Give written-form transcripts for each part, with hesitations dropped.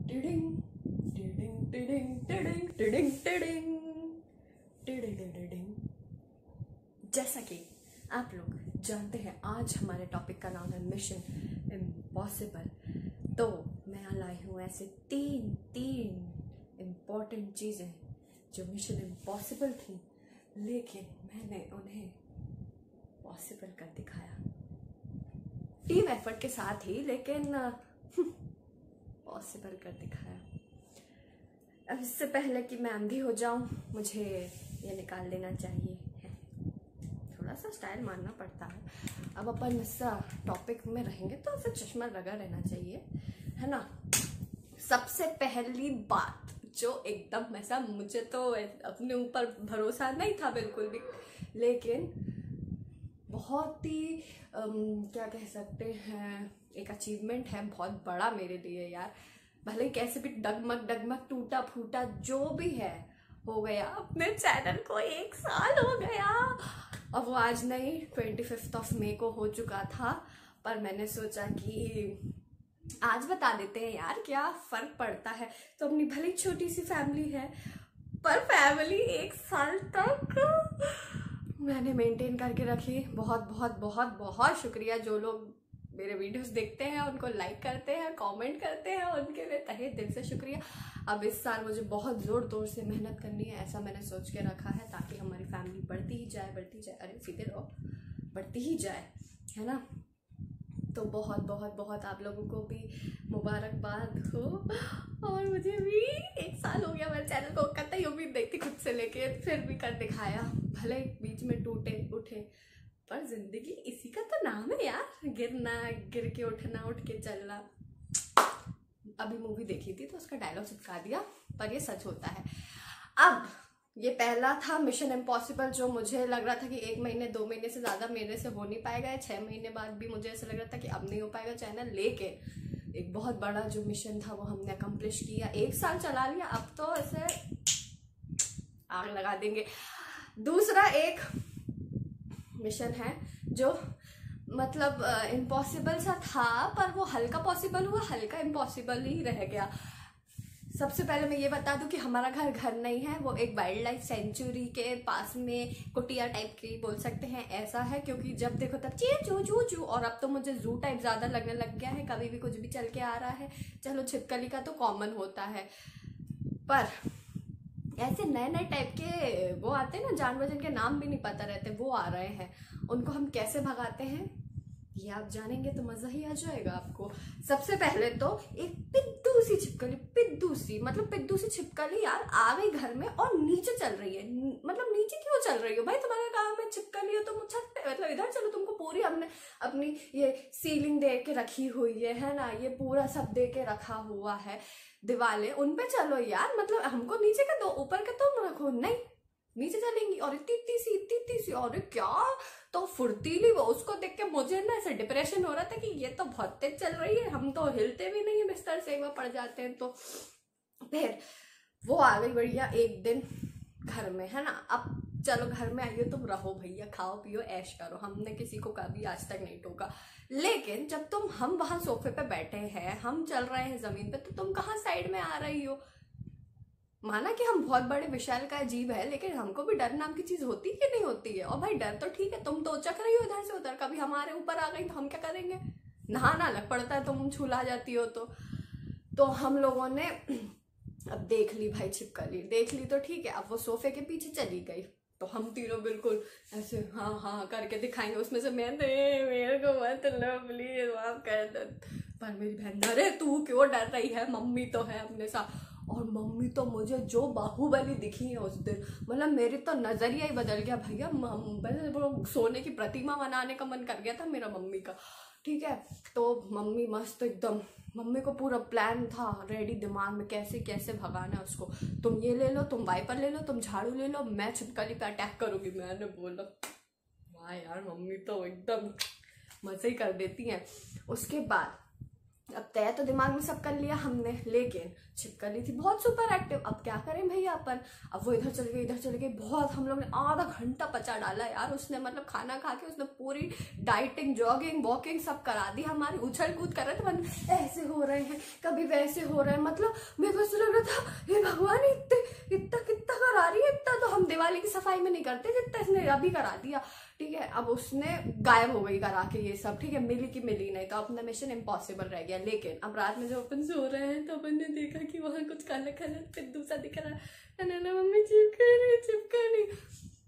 Tiding tiding tiding tiding tiding tiding tiding tiding. जैसा कि आप लोग जानते हैं, आज हमारे टॉपिक का नाम है मिशन इम्पॉसिबल। तो मैं लाई हूँ ऐसे तीन इम्पॉर्टेंट चीज़ें जो मिशन इम्पॉसिबल थी, लेकिन मैंने उन्हें पॉसिबल कर दिखाया टीम एफर्ट के साथ ही, लेकिन पॉसिबल कर दिखाया। अब इससे पहले कि मैं अंधी हो जाऊं, मुझे ये निकाल देना चाहिए है। थोड़ा सा स्टाइल मारना पड़ता है। अब अपन इस टॉपिक में रहेंगे तो ऐसा चश्मा लगा रहना चाहिए, है ना। सबसे पहली बात जो एकदम ऐसा, मुझे तो अपने ऊपर भरोसा नहीं था बिल्कुल भी, लेकिन बहुत ही क्या कह सकते हैं, एक अचीवमेंट है बहुत बड़ा मेरे लिए यार। भले कैसे भी डगमग टूटा फूटा जो भी है हो गया, अपने चैनल को 1 साल हो गया। अब वो आज नहीं, 25 मई को हो चुका था, पर मैंने सोचा कि आज बता देते हैं यार, क्या फर्क पड़ता है। तो अपनी भले छोटी सी फैमिली है, पर फैमिली 1 साल तक मैंने मेंटेन करके रखी। बहुत बहुत बहुत बहुत शुक्रिया जो लोग मेरे वीडियोस देखते हैं, उनको लाइक करते हैं, कमेंट करते हैं, उनके लिए तहे दिल से शुक्रिया। अब इस साल मुझे बहुत जोर तोड़ से मेहनत करनी है, ऐसा मैंने सोच के रखा है, ताकि हमारी फैमिली बढ़ती ही जाए। अरे सीधे रहो, बढ़ती ही जाए, है ना। तो बहुत बहुत बहुत आप लोगों को भी मुबारकबाद हो। और मुझे भी 1 साल हो गया मेरे चैनल को, कतई उम्मीद नहीं थी खुद से, लेके फिर भी कर दिखाया। भले बीच में टूटे उठे, पर जिंदगी इसी का तो नाम है यार, गिरना, गिर के उठना, उठ के चलना। अभी मूवी देखी थी तो उसका डायलॉग चिपका दिया, पर ये सच होता है। अब ये पहला था मिशन इम्पॉसिबल, जो मुझे लग रहा था कि 1 महीने 2 महीने से ज्यादा मेरे से हो नहीं पाएगा। 6 महीने बाद भी मुझे ऐसा लग रहा था कि अब नहीं हो पाएगा चैनल, लेकिन एक बहुत बड़ा जो मिशन था वो हमने अकम्प्लिश किया। 1 साल चला लिया, अब तो ऐसे आग लगा देंगे। दूसरा एक मिशन है जो मतलब इम्पॉसिबल सा था, पर वो हल्का पॉसिबल हुआ, हल्का इम्पॉसिबल ही रह गया। सबसे पहले मैं ये बता दूं कि हमारा घर नहीं है, वो एक वाइल्ड लाइफ सेंचुरी के पास में कुटिया टाइप की बोल सकते हैं, ऐसा है। क्योंकि जब देखो तब चू चू चू, और अब तो मुझे जू टाइप ज्यादा लगने लग गया है, कभी भी कुछ भी चल के आ रहा है। चलो छिपकली का तो कॉमन होता है, पर ऐसे नए टाइप के वो आते हैं ना जानवर, जिनके नाम भी नहीं पता रहते, वो आ रहे हैं। उनको हम कैसे भगाते हैं ये आप जानेंगे तो मजा ही आ जाएगा आपको। सबसे पहले तो एक पिद्दू सी छिपकली, पिद्दू सी छिपकली यार आ गई घर में और नीचे चल रही है। मतलब नीचे क्यों चल रही हो भाई, तुम्हारा काम है छिपकली हो, तुम छत पे, मतलब इधर चलो, तुमको पूरी हमने अपनी ये सीलिंग दे के रखी हुई है ना, ये पूरा सब दे के रखा हुआ है, दीवारें, उन पे चलो यार। मतलब हमको नीचे का दो, ऊपर का तुम रखो। नहीं, नीचे चलेंगी। और इतनी सी, और क्या तो फुर्तीली वो, उसको देख के मुझे ना ऐसे डिप्रेशन हो रहा था कि ये तो बहुत तेज चल रही है, हम तो हिलते भी नहीं है बिस्तर से, एक बार पड़ जाते हैं। तो फिर वो आ गई बढ़िया एक दिन घर में, है ना। अब चलो घर में आइए, तुम रहो भैया, खाओ पियो ऐश करो, हमने किसी को कभी आज तक नहीं टोका। लेकिन जब हम वहां सोफे पे बैठे हैं, हम चल रहे हैं जमीन पे, तो तुम कहाँ साइड में आ रही हो। माना कि हम बहुत बड़े विशाल का अजीब है, लेकिन हमको भी डर नाम की चीज होती है कि नहीं होती है। और भाई डर तो ठीक है, तुम तो उचक रही हो इधर से उधर, कभी हमारे ऊपर आ गई तो हम क्या करेंगे, नहाना लग पड़ता है, तुम छुला जाती हो। तो हम लोगों ने अब देख ली भाई छिपकली, देख ली तो ठीक है। अब वो सोफे के पीछे चली गई, तो हम तीनों बिल्कुल ऐसे हाँ करके दिखाएंगे। उसमें से मेरे को मत लो प्लीज, माफ कर दो। पर मेरी बहन, अरे तू क्यों डर रही है, मम्मी तो है अपने साथ। और मम्मी तो मुझे जो बाहुबली दिखी है उस दिन, मतलब मेरी तो नजरिया ही बदल गया भैया। सोने की प्रतिमा बनाने का मन कर गया था मेरा मम्मी का, ठीक है। तो मम्मी मस्त एकदम, मम्मी को पूरा प्लान था रेडी दिमाग में, कैसे कैसे भगाना है उसको। तुम ये ले लो, तुम वाइपर ले लो, तुम झाड़ू ले लो, मैं छिपकली पे अटैक करूंगी। मैंने बोला वाह यार, मम्मी तो एकदम मजे ही कर देती हैं। उसके बाद अब तय तो दिमाग में सब कर लिया हमने, लेकिन छिपकली थी बहुत सुपर एक्टिव। अब क्या करें भैया अपन, अब वो इधर चल गई बहुत, हम लोग ने आधा घंटा पचा डाला यार उसने, मतलब खाना खा के उसने पूरी डाइटिंग जॉगिंग वॉकिंग सब करा दी हमारी, उछल कूद कर रहे थे, मतलब ऐसे हो रहे हैं कभी वैसे हो रहे हैं, मतलब मेरे को ऐसा लग रहा था हे भगवान इतना कितना करा रही है, इतना तो हम दिवाली की सफाई में नहीं करते जितना इसने अभी करा दिया। ठीक है, अब उसने गायब हो गई करा के ये सब। ठीक है, मिली की मिली नहीं तो अपना मिशन इम्पॉसिबल रह गया। लेकिन अब रात में जब अपन सो रहे हैं तो अपन ने देखा कि वहां कुछ काला काला पिद्दू सा दिख रहा है ना, मम्मी चिपकली।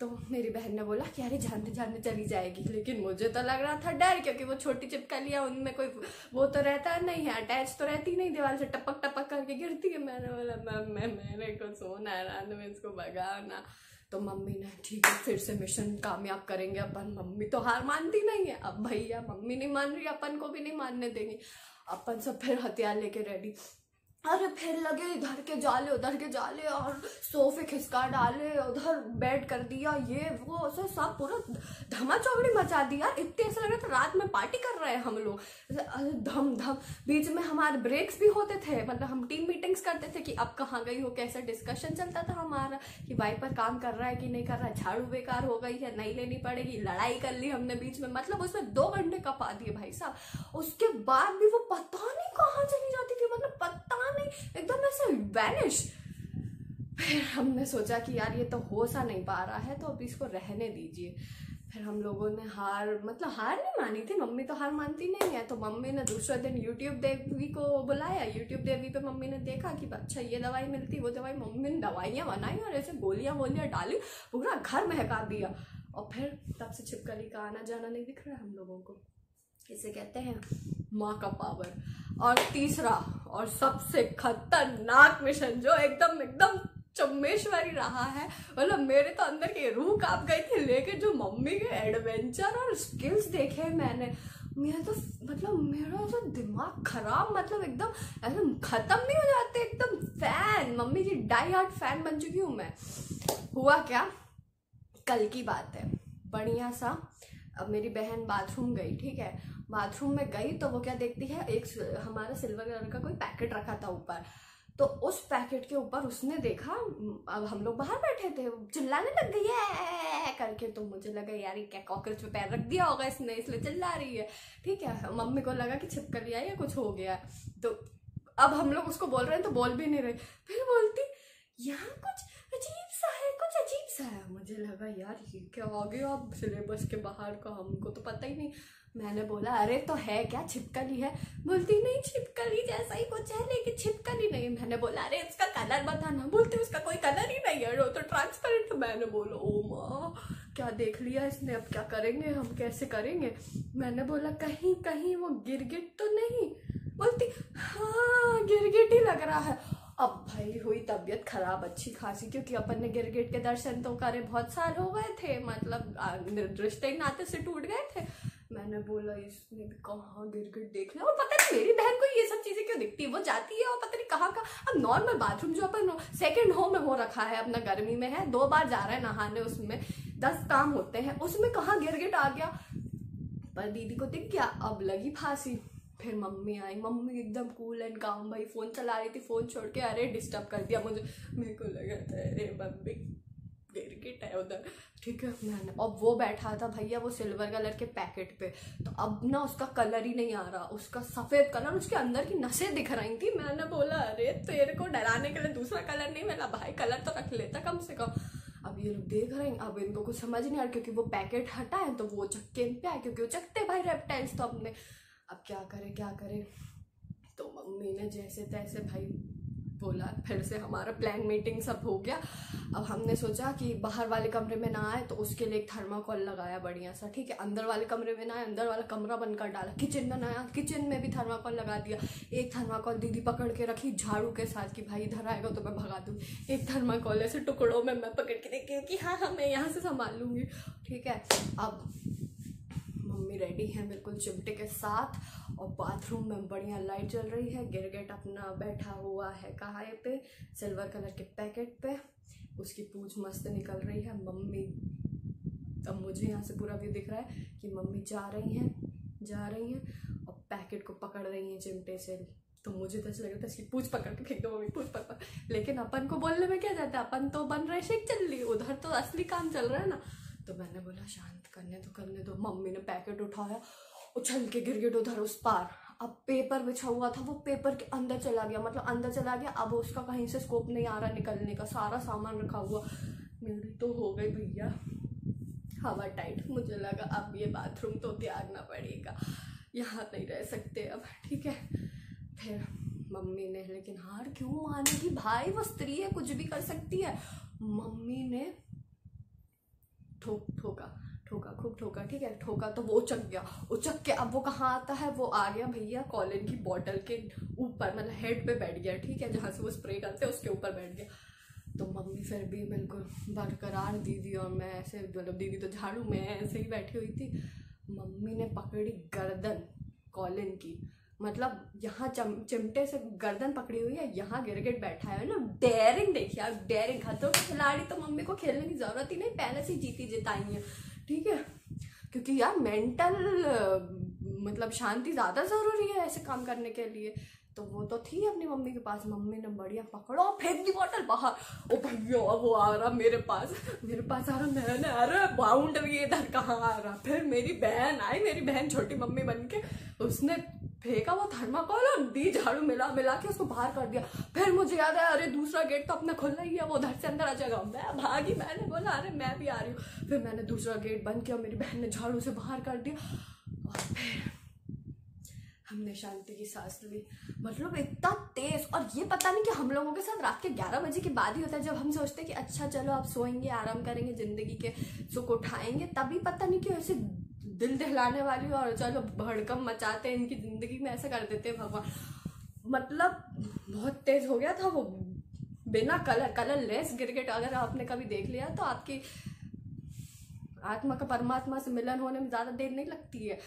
तो मेरी बहन ने बोला कि अरे जानते चली जाएगी, लेकिन मुझे तो लग रहा था डर, क्योंकि वो छोटी चिपकलियां उनमें कोई वो तो रहता नहीं है, अटैच तो रहती नहीं, दीवार से टपक टपक करके गिरती है। मैंने बोला मेरे को सोना है रात में, इसको भगाना। तो मम्मी ने ठीक है फिर से मिशन कामयाब करेंगे अपन, मम्मी तो हार मानती नहीं है। अब भैया मम्मी नहीं मान रही, अपन को भी नहीं मानने देंगे। अपन सब फिर हथियार लेके रेडी, अरे फिर लगे इधर के जाले उधर के जाले, और सोफे खिसका डाले, उधर बेड कर दिया, ये वो से सब पूरा धमा चौकड़ी मचा दिया। इतने ऐसा लग रहा था रात में पार्टी कर रहे हैं हम लोग, धम धम। बीच में हमारे ब्रेक्स भी होते थे, मतलब हम टीम मीटिंग्स करते थे कि अब कहाँ गई हो, कैसा डिस्कशन चलता था हमारा कि वाइपर काम कर रहा है कि नहीं कर रहा है, झाड़ू बेकार हो गई है नहीं लेनी पड़ेगी, लड़ाई कर ली हमने बीच में, मतलब उसमें 2 घंटे कपा दिए भाई साहब। उसके बाद भी वो पता नहीं कहाँ चली जाती थी, मतलब पता नहीं, एकदम ऐसे वैनिश। फिर हमने सोचा कि यार ये तो हो सा नहीं पा रहा है, तो अब इसको रहने दीजिए। फिर हम लोगों ने हार नहीं मानी थी, मम्मी तो हार मानती नहीं है। तो मम्मी ने दूसरे दिन यूट्यूब देवी को बुलाया, यूट्यूब देवी पे मम्मी ने देखा कि अच्छा ये दवाई मिलती वो दवाई, मम्मी ने दवाइयाँ बनाई और ऐसे गोलियां डाली, पूरा घर महका दिया। और फिर तब से छिपकली का आना जाना नहीं दिख रहा है हम लोगों को। इसे कहते हैं माँ का पावर। और तीसरा और सबसे खतरनाक मिशन जो एकदम चम्मेश्वरी रहा है, मतलब मेरे तो अंदर की रूह कांप गई थी, लेकिन जो मम्मी के एडवेंचर और स्किल्स देखे मैंने, मेरा तो दिमाग खराब, मतलब एकदम ऐसे खत्म नहीं हो जाते, एकदम फैन, मम्मी की डाई हार्ट फैन बन चुकी हूँ मैं। हुआ क्या, कल की बात है, बढ़िया सा, अब मेरी बहन बाथरूम गई, ठीक है, बाथरूम में गई तो वो क्या देखती है, एक हमारा सिल्वर कलर का कोई पैकेट रखा था ऊपर, तो उस पैकेट के ऊपर उसने देखा, अब हम लोग बाहर बैठे थे, चिल्लाने लग गई है करके, तो मुझे लगा यार ये क्या कॉकरोच पे पैर रख दिया होगा इसने, इसलिए चिल्ला रही है। ठीक है, मम्मी को लगा कि छिपकली आई या कुछ हो गया, तो अब हम लोग उसको बोल रहे हैं तो बोल भी नहीं रहे। फिर बोलती यहाँ कुछ अजीब सा है। मुझे लगा यार ये क्या आ गया, अब सिलेबस के बाहर का, हमको तो पता ही नहीं। मैंने बोला अरे तो है क्या, छिपकली है? बोलती नहीं छिपकली जैसा ही कुछ है लेकिन छिपकली नहीं। मैंने बोला अरे इसका कलर बताना। बोलती उसका कोई कलर ही नहीं है, वो तो ट्रांसपेरेंट। मैंने बोला ओ माँ क्या देख लिया इसने, अब क्या करेंगे हम, कैसे करेंगे? मैंने बोला कहीं कहीं वो गिरगिट तो नहीं? बोलती हाँ गिरगिट ही लग रहा है। अब भाई हुई तबीयत खराब अच्छी खासी, क्योंकि अपन ने गिरगिट के दर्शन तो करे, बहुत साल हो गए थे, मतलब रिश्ते ही नाते से टूट गए थे। मैंने बोला इसने भी कहाँ गिरगिट देख लिया, और पता नहीं मेरी बहन को ये सब चीजें क्यों दिखती है, वो जाती है और पता नहीं कहाँ का। अब नॉर्मल बाथरूम जो अपन सेकंड होम में हो रखा है अपना, गर्मी में है, 2 बार जा रहा है नहाने, उसमें 10 काम होते हैं, उसमें कहाँ गिरगिट आ गया। पर दीदी को दिख गया, अब लगी फांसी। फिर मम्मी आई, मम्मी एकदम कूल एंड काम, भाई फोन चला रही थी, फोन छोड़ के अरे डिस्टर्ब कर दिया मुझे। मेरे को लगा था अरे मम्मी गिरगिट है उधर, ठीक है। मैंने अब वो बैठा था भैया वो सिल्वर कलर के पैकेट पे, तो अब ना उसका कलर ही नहीं आ रहा, उसका सफेद कलर, उसके अंदर की नसें दिख रही थी। मैंने बोला अरे तेरे को डराने के लिए दूसरा कलर नहीं मिला भाई, कलर तो रख लेता कम से कम। अब ये लोग देख रहे हैं, अब इनको कुछ समझ नहीं आ रहा, क्योंकि वो पैकेट हटा है तो वो चक्के पे आए, क्योंकि वो चकते भाई रेप्टाइल्स तो अपने। अब क्या करे, तो मम्मी ने जैसे तैसे भाई बोला, फिर से हमारा प्लान मीटिंग सब हो गया। अब हमने सोचा कि बाहर वाले कमरे में ना आए, तो उसके लिए एक थर्माकोल लगाया बढ़िया सा, ठीक है। अंदर वाले कमरे में ना आए, अंदर वाला कमरा बनकर डाला। किचन में ना आया, किचन में भी थर्माकोल लगा दिया। एक थर्माकोल दीदी पकड़ के रखी झाड़ू के साथ कि भाई इधर आएगा तो मैं भगा दूँ। एक थर्माकोल ऐसे टुकड़ों में मैं पकड़ के देखती हूँ कि हाँ मैं यहाँ से संभाल लूँगी, ठीक है। अब मम्मी रेडी है बिल्कुल चिमटे के साथ, और बाथरूम में बढ़िया लाइट जल रही है। गिरगिट अपना बैठा हुआ है कहाँ पे, सिल्वर कलर के पैकेट पे, उसकी पूंछ मस्त निकल रही है। मम्मी, अब मुझे यहाँ से पूरा व्यू दिख रहा है कि मम्मी जा रही हैं और पैकेट को पकड़ रही हैं चिमटे से, तो मुझे तो ऐसा लग रहा था इसकी पूंछ पकड़ के फेंक दो मम्मी, पूंछ पकड़। लेकिन अपन को बोलने में क्या जाता है, अपन तो बन रहे शेक चल रही, उधर तो असली काम चल रहा है ना। तो मैंने बोला शांत करने दो। मम्मी ने पैकेट उठाया, उछल के गिर गया उधर उस पार। अब पेपर बिछा हुआ था, वो पेपर के अंदर चला गया, मतलब अंदर चला गया। अब उसका कहीं से स्कोप नहीं आ रहा निकलने का, सारा सामान रखा हुआ। मेरी तो हो गई भैया हवा टाइट। मुझे लगा अब ये बाथरूम तो त्यागना पड़ेगा, यहाँ नहीं रह सकते अब, ठीक है। फिर मम्मी ने, लेकिन हार क्यों मानेगी भाई, वो स्त्री है, कुछ भी कर सकती है। मम्मी ने ठोका खूब ठोका, ठीक है। ठोका तो वो उचक के अब वो कहाँ आता है, वो आ गया भैया कॉलिन की बॉटल के ऊपर, मतलब हेड पे बैठ गया, ठीक है, जहाँ से वो स्प्रे करते हैं उसके ऊपर बैठ गया। तो मम्मी फिर भी बिल्कुल बरकरार, दीदी और मैं ऐसे, मतलब दीदी तो झाड़ू में ऐसे ही बैठी हुई थी। मम्मी ने पकड़ी गर्दन कॉलिन की, मतलब यहाँ चिमटे से गर्दन पकड़ी हुई है, यहाँ गिरगिट बैठा है ना। डेयरिंग देखिए आप, डेयरिंग। हाथों के खिलाड़ी तो मम्मी को खेलने की जरूरत ही नहीं, पहले से जीती जिताई है, ठीक है। क्योंकि यार मेंटल मतलब शांति ज्यादा जरूरी है ऐसे काम करने के लिए। तो वो तो थी अपनी मम्मी के पास। मम्मी ने बढ़िया पकड़ो, फेंक दी बॉटल बाहर। ओ भैया वो आ रहा मेरे पास आ रहा। मैंने अरे बाउंड्री इधर कहाँ आ रहा। फिर मेरी बहन आई, मेरी बहन छोटी मम्मी बन के, उसने फेंका वो थर्माकोल और दी झाड़ू मिला के उसको बाहर कर दिया। फिर मुझे याद है अरे दूसरा गेट तो अपना खुला ही है, वो उधर से अंदर आ जाएगा। मैं भागी, मैंने बोला अरे मैं भी आ रही हूँ। फिर मैंने दूसरा गेट बंद किया, मेरी बहन ने झाड़ू से बाहर कर दिया और फिर हमने शांति की सांस ली। मतलब इतना तेज। और ये पता नहीं कि हम लोगों के साथ रात के 11 बजे के बाद ही होता है, जब हम सोचते हैं कि अच्छा चलो अब सोएंगे, आराम करेंगे, जिंदगी के सुख उठाएंगे, तभी पता नहीं कि ऐसे दिल दहलाने वाली और चलो भड़कम मचाते हैं इनकी जिंदगी में, ऐसा कर देते हैं भगवान। मतलब बहुत तेज हो गया था वो, बिना कलरलेस गिरगिट। अगर आपने कभी देख लिया तो आपकी आत्मा का परमात्मा से मिलन होने में ज्यादा देर नहीं लगती है।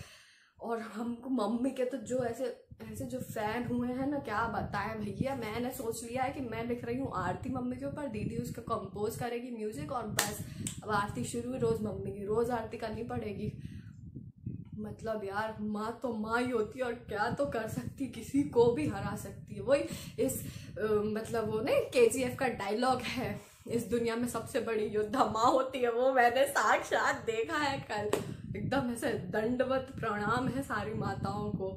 और हमको मम्मी के तो जो ऐसे जो फैन हुए हैं ना, क्या बताएं भैया। मैंने सोच लिया है कि मैं लिख रही हूँ आरती मम्मी के ऊपर, दीदी उसका कंपोज करेगी म्यूजिक, और बस अब आरती शुरू है रोज मम्मी की, रोज आरती करनी पड़ेगी। मतलब यार माँ तो माँ ही होती है, और क्या तो कर सकती, किसी को भी हरा सकती है। वही इस मतलब वो नहीं KGF का डायलॉग है, इस दुनिया में सबसे बड़ी योद्धा माँ होती है। वो मैंने साक्षात देखा है कल, एकदम ऐसे दंडवत प्रणाम है सारी माताओं को।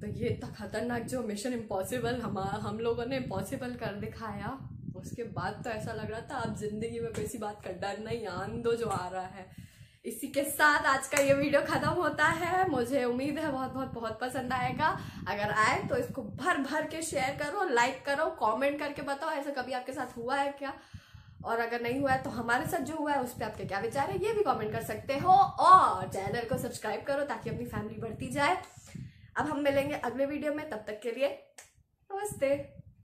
तो ये इतना खतरनाक जो मिशन इम्पॉसिबल हम लोगों ने इम्पॉसिबल कर दिखाया, उसके बाद तो ऐसा लग रहा था अब जिंदगी में किसी बात का डर नहीं, आंदो जो आ रहा है। इसी के साथ आज का ये वीडियो खत्म होता है। मुझे उम्मीद है बहुत पसंद आएगा। अगर आए तो इसको भर के शेयर करो, लाइक करो, कमेंट करके बताओ ऐसा कभी आपके साथ हुआ है क्या, और अगर नहीं हुआ है तो हमारे साथ जो हुआ है उस पर आपके क्या विचार है ये भी कमेंट कर सकते हो। और चैनल को सब्सक्राइब करो ताकि अपनी फैमिली बढ़ती जाए। अब हम मिलेंगे अगले वीडियो में, तब तक के लिए नमस्ते।